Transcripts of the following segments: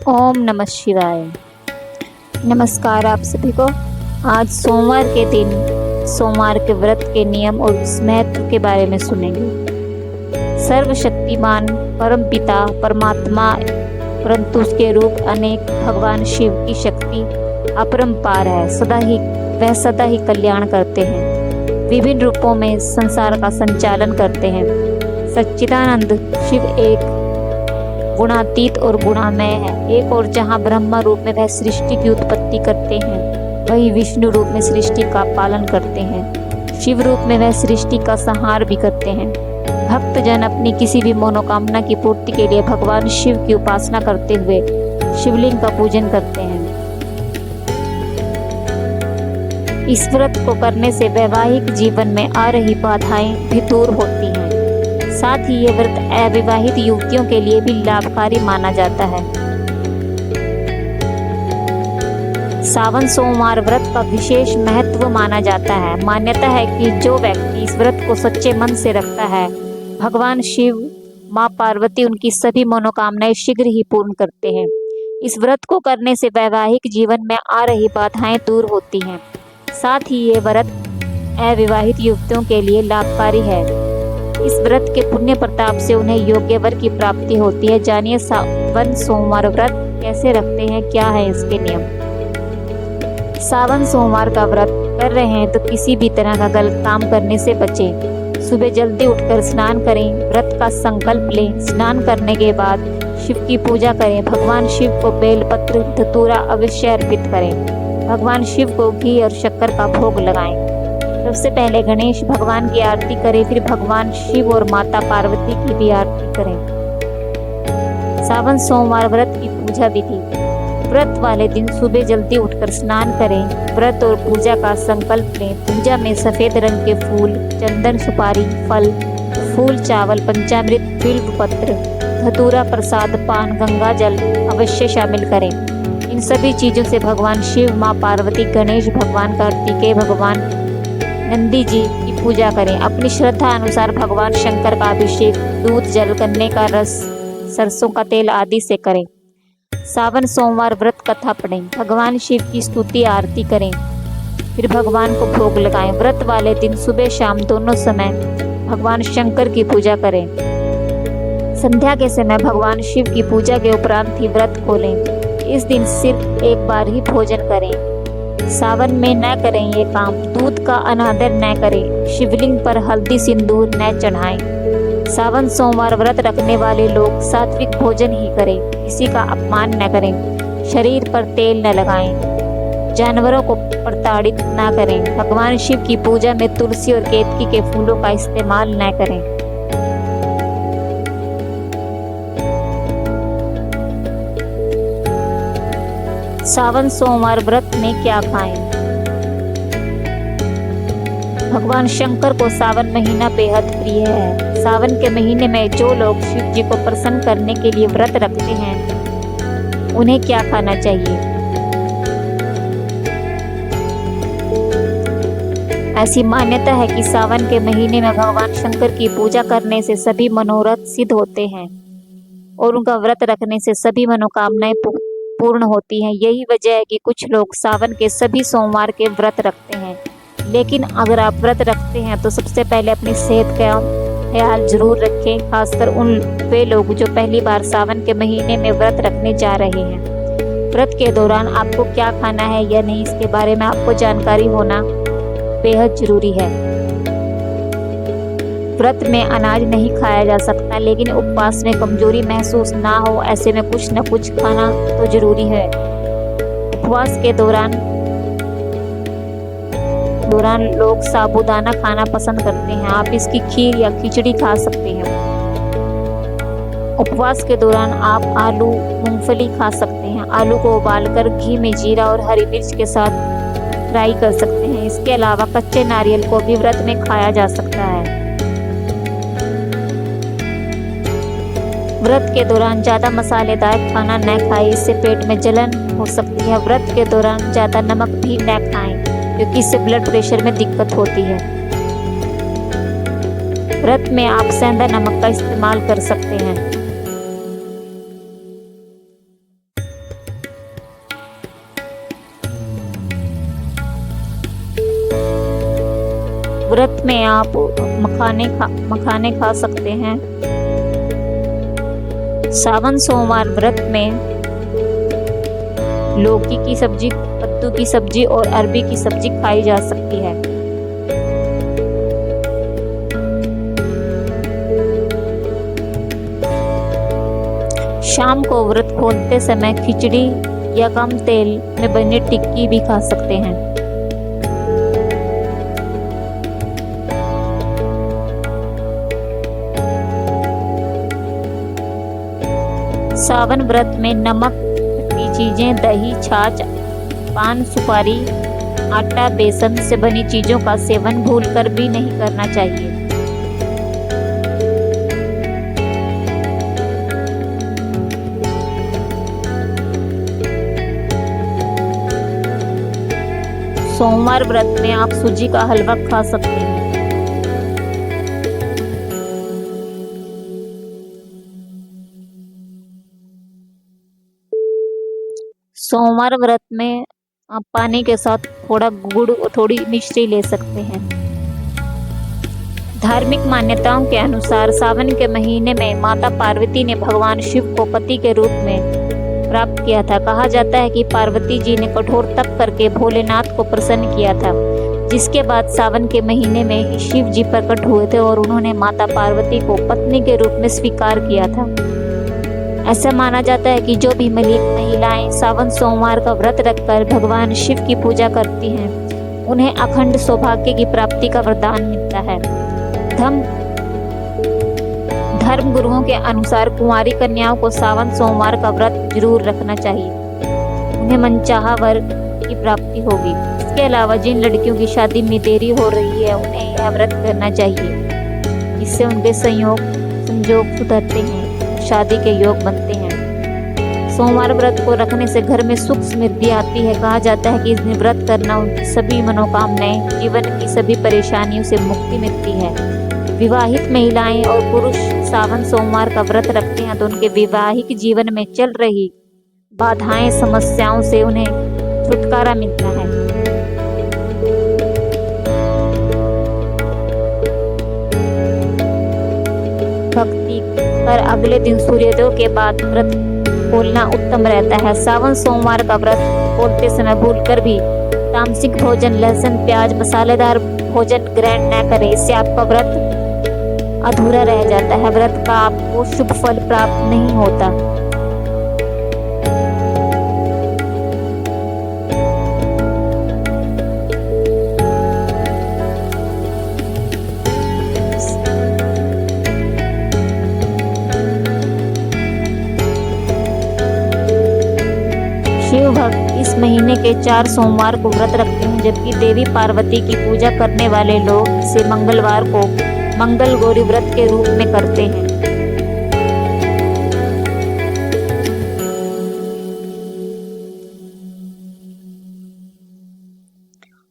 ओम नमः शिवाय। नमस्कार आप सभी को। आज सोमवार के दिन सोमवार के व्रत के नियम और उस महत्व के बारे में सुनेंगे। सर्वशक्तिमान परम पिता परमात्मा परंतु उसके रूप अनेक भगवान शिव की शक्ति अपरंपार है। वह सदा ही कल्याण करते हैं, विभिन्न रूपों में संसार का संचालन करते हैं। सच्चिदानंद शिव एक गुणातीत और गुणामय है। एक और जहाँ ब्रह्मा रूप में वह सृष्टि की उत्पत्ति करते हैं, वही विष्णु रूप में सृष्टि का पालन करते हैं। शिव रूप में वह सृष्टि का संहार भी करते हैं। भक्तजन अपनी किसी भी मनोकामना की पूर्ति के लिए भगवान शिव की उपासना करते हुए शिवलिंग का पूजन करते हैं। इस व्रत को करने से वैवाहिक जीवन में आ रही बाधाएं भी दूर होती हैं। साथ ही ये व्रत अविवाहित युवतियों के लिए भी लाभकारी माना जाता है। सावन सोमवार व्रत का विशेष महत्व माना जाता है। मान्यता है कि जो व्यक्ति इस व्रत को सच्चे मन से रखता है, भगवान शिव माँ पार्वती उनकी सभी मनोकामनाएं शीघ्र ही पूर्ण करते हैं। इस व्रत को करने से वैवाहिक जीवन में आ रही बाधाएं दूर होती हैं। साथ ही ये व्रत अविवाहित युवतियों के लिए लाभकारी है। इस व्रत के पुण्य प्रताप से उन्हें योग्य वर की प्राप्ति होती है। जानिए सावन सोमवार व्रत कैसे रखते हैं, क्या है इसके नियम। सावन सोमवार का व्रत कर रहे हैं तो किसी भी तरह का गलत काम करने से बचें। सुबह जल्दी उठकर स्नान करें, व्रत का संकल्प लें। स्नान करने के बाद शिव की पूजा करें। भगवान शिव को बेलपत्र धतूरा अवश्य अर्पित करें। भगवान शिव को घी और शक्कर का भोग लगाएं। सबसे पहले गणेश भगवान की आरती करें, फिर भगवान शिव और माता पार्वती की भी आरती करें। सावन सोमवार व्रत की पूजा विधि। व्रत वाले दिन सुबह जल्दी उठकर स्नान करें। व्रत और पूजा का संकल्प लें। पूजा में सफेद रंग के फूल, चंदन, सुपारी, फल, फूल, चावल, पंचामृत, बिल्व पत्र, धतूरा, प्रसाद, पान, गंगा जल अवश्य शामिल करें। इन सभी चीजों से भगवान शिव, माँ पार्वती, गणेश भगवान, कार्तिकेय भगवान, नंदी जी की पूजा करें। अपनी श्रद्धा अनुसार भगवान शंकर का अभिषेक दूध, जल, गन्ने का रस, सरसों का तेल आदि से करें। सावन सोमवार व्रत कथा पढ़ें। भगवान शिव की स्तुति आरती करें, फिर भगवान को भोग लगाएं। व्रत वाले दिन सुबह शाम दोनों समय भगवान शंकर की पूजा करें। संध्या के समय भगवान शिव की पूजा के उपरांत ही व्रत खोलें। इस दिन सिर्फ एक बार ही भोजन करें। सावन में न करें ये काम। दूध का अनादर न करें। शिवलिंग पर हल्दी सिंदूर न चढ़ाएं। सावन सोमवार व्रत रखने वाले लोग सात्विक भोजन ही करें। किसी का अपमान न करें। शरीर पर तेल न लगाएं। जानवरों को प्रताड़ित न करें। भगवान शिव की पूजा में तुलसी और केतकी के फूलों का इस्तेमाल न करें। सावन सोमवार व्रत में क्या खाएं। भगवान शंकर को सावन महीना बेहद प्रिय है। सावन के महीने में जो लोग शिव जी को प्रसन्न करने के लिए व्रत रखते हैं, उन्हें क्या खाना चाहिए। ऐसी मान्यता है कि सावन के महीने में भगवान शंकर की पूजा करने से सभी मनोरथ सिद्ध होते हैं और उनका व्रत रखने से सभी मनोकामनाएं पूर्ण होती हैं। यही वजह है कि कुछ लोग सावन के सभी सोमवार के व्रत रखते हैं। लेकिन अगर आप व्रत रखते हैं तो सबसे पहले अपनी सेहत का ख्याल जरूर रखें, खासकर उन वे लोग जो पहली बार सावन के महीने में व्रत रखने जा रहे हैं। व्रत के दौरान आपको क्या खाना है या नहीं, इसके बारे में आपको जानकारी होना बेहद जरूरी है। व्रत में अनाज नहीं खाया जा सकता, लेकिन उपवास में कमजोरी महसूस ना हो, ऐसे में कुछ न कुछ खाना तो जरूरी है। उपवास के दौरान लोग साबूदाना खाना पसंद करते हैं। आप इसकी खीर या खिचड़ी खा सकते हैं। उपवास के दौरान आप आलू, मूंगफली खा सकते हैं। आलू को उबालकर घी में जीरा और हरी मिर्च के साथ फ्राई कर सकते हैं। इसके अलावा कच्चे नारियल को भी व्रत में खाया जा सकता है। व्रत के दौरान ज़्यादा मसालेदार खाना न खाएं, इससे पेट में जलन हो सकती है। व्रत के दौरान ज़्यादा नमक भी न खाएं, क्योंकि इससे ब्लड प्रेशर में दिक्कत होती है। व्रत में आप सेंधा नमक का इस्तेमाल कर सकते हैं। व्रत में आप मखाने खा सकते हैं। सावन सोमवार व्रत में लौकी की सब्जी, कद्दू की सब्जी और अरबी की सब्जी खाई जा सकती है। शाम को व्रत खोलते समय खिचड़ी या कम तेल में बनी टिक्की भी खा सकते हैं। सावन व्रत में नमक, खट्टी चीजें, दही, छाछ, पान, सुपारी, आटा, बेसन से बनी चीजों का सेवन भूलकर भी नहीं करना चाहिए। सोमवार व्रत में आप सूजी का हलवा खा सकते हैं। सोमवार व्रत में आप पानी के साथ थोड़ा गुड़ और थोड़ी मिश्री ले सकते हैं। धार्मिक मान्यताओं के अनुसार सावन के महीने में माता पार्वती ने भगवान शिव को पति के रूप में प्राप्त किया था। कहा जाता है कि पार्वती जी ने कठोर तप करके भोलेनाथ को प्रसन्न किया था, जिसके बाद सावन के महीने में ही शिव जी प्रकट हुए थे और उन्होंने माता पार्वती को पत्नी के रूप में स्वीकार किया था। ऐसा माना जाता है कि जो भी महिलाएं सावन सोमवार का व्रत रखकर भगवान शिव की पूजा करती हैं, उन्हें अखंड सौभाग्य की प्राप्ति का वरदान मिलता है। धर्म गुरुओं के अनुसार कुंवारी कन्याओं को सावन सोमवार का व्रत जरूर रखना चाहिए, उन्हें मनचाहा वर की प्राप्ति होगी। इसके अलावा जिन लड़कियों की शादी में देरी हो रही है, उन्हें यह व्रत करना चाहिए, जिससे उनके संयोग सुधरते हैं, शादी के योग बनते हैं। सोमवार व्रत को रखने से घर में सुख समृद्धि आती है। कहा जाता है कि इस दिन व्रत करना उनकी सभी मनोकामनाएं, जीवन की सभी परेशानियों से मुक्ति मिलती है। विवाहित महिलाएं और पुरुष सावन सोमवार का व्रत रखते हैं तो उनके वैवाहिक जीवन में चल रही बाधाएं, समस्याओं से उन्हें छुटकारा मिलता है। भक्ति पर अगले दिन सूर्योदय के बाद व्रत खोलना उत्तम रहता है। सावन सोमवार का व्रत खोलते समय भूलकर भी तामसिक भोजन, लहसुन, प्याज, मसालेदार भोजन ग्रहण न करें, इससे आपका व्रत अधूरा रह जाता है, व्रत का आपको शुभ फल प्राप्त नहीं होता। शिव भक्त इस महीने के 4 सोमवार को व्रत रखते हैं, जबकि देवी पार्वती की पूजा करने वाले लोग इसे मंगलवार को मंगल गौरी व्रत के रूप में करते हैं।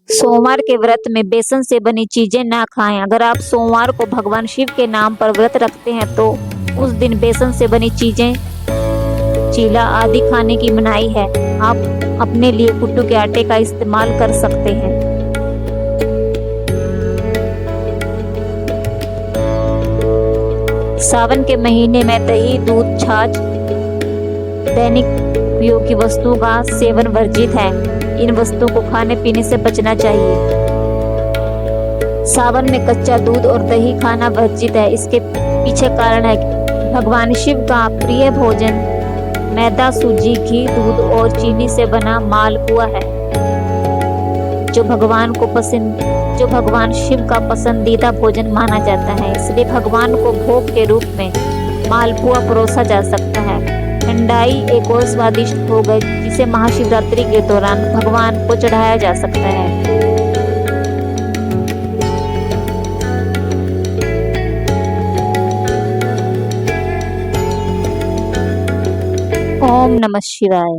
सोमवार के व्रत में बेसन से बनी चीजें ना खाएं। अगर आप सोमवार को भगवान शिव के नाम पर व्रत रखते हैं तो उस दिन बेसन से बनी चीजें, चीला आदि खाने की मनाही है। आप अपने लिए कुट्टू के आटे का इस्तेमाल कर सकते हैं। सावन के महीने में दही, दूध, छाछ, दैनिक उपयोग की वस्तुओं का सेवन वर्जित है। इन वस्तुओं को खाने पीने से बचना चाहिए। सावन में कच्चा दूध और दही खाना वर्जित है। इसके पीछे कारण है कि भगवान शिव का प्रिय भोजन मैदा, सूजी, घी, दूध और चीनी से बना मालपुआ है, जो भगवान शिव का पसंदीदा भोजन माना जाता है। इसलिए भगवान को भोग के रूप में मालपुआ परोसा जा सकता है। ठंडाई एक और स्वादिष्ट भोग है, जिसे महाशिवरात्रि के दौरान भगवान को चढ़ाया जा सकता है। ओम नमः शिवाय।